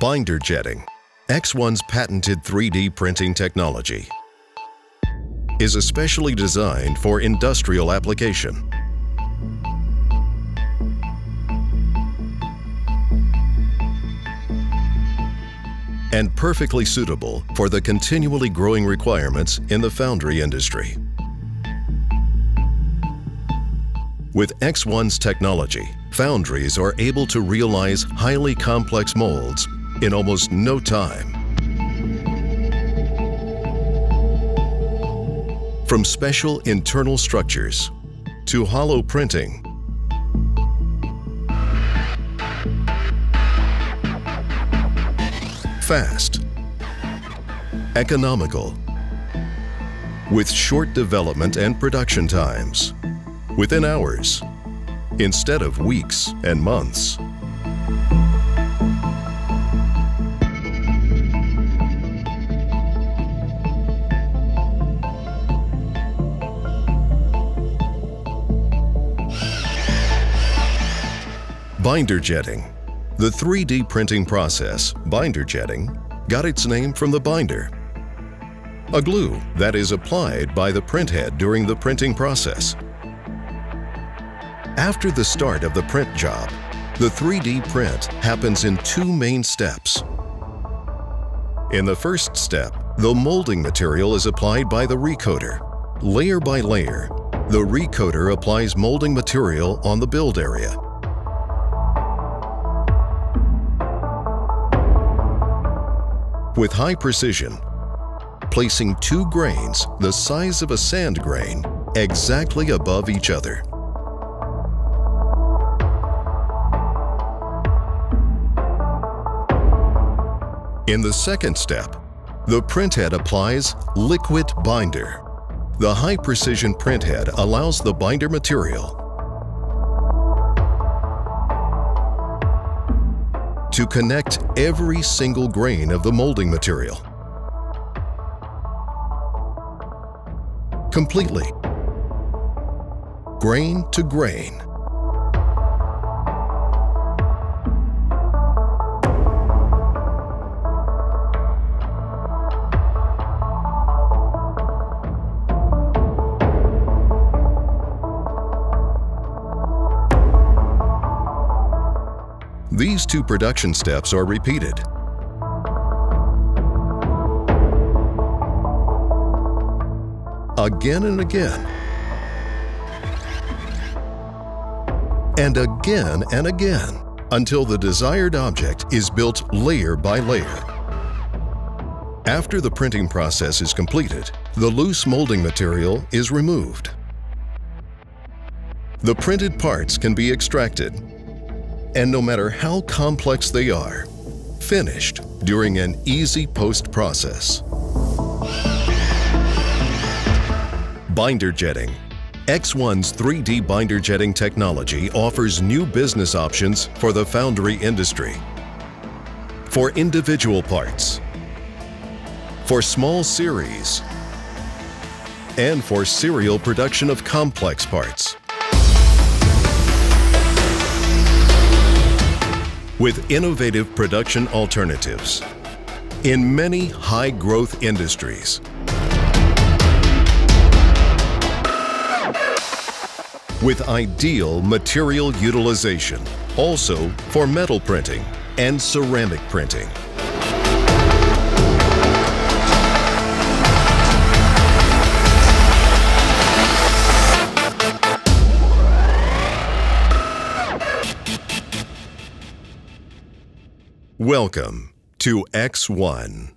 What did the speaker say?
Binder jetting, ExOne's patented 3D printing technology, is especially designed for industrial application. And perfectly suitable for the continually growing requirements in the foundry industry. With ExOne's technology, foundries are able to realize highly complex molds in almost no time. From special internal structures to hollow printing, fast, economical, with short development and production times, within hours, instead of weeks and months. Binder jetting. The 3D printing process, binder jetting, got its name from the binder, a glue that is applied by the printhead during the printing process. After the start of the print job, the 3D print happens in two main steps. In the first step, the molding material is applied by the recoater. Layer by layer, the recoater applies molding material on the build area. With high precision, placing two grains the size of a sand grain exactly above each other. In the second step, the printhead applies liquid binder. The high-precision printhead allows the binder material to connect every single grain of the molding material completely, grain to grain. These two production steps are repeated. Again and again. And again and again, until the desired object is built layer by layer. After the printing process is completed, the loose molding material is removed. The printed parts can be extracted, and no matter how complex they are, finished during an easy post-process. Binder jetting. ExOne's 3D binder jetting technology offers new business options for the foundry industry. For individual parts, for small series, and for serial production of complex parts. With innovative production alternatives in many high-growth industries. With ideal material utilization, also for metal printing and ceramic printing. Welcome to ExOne.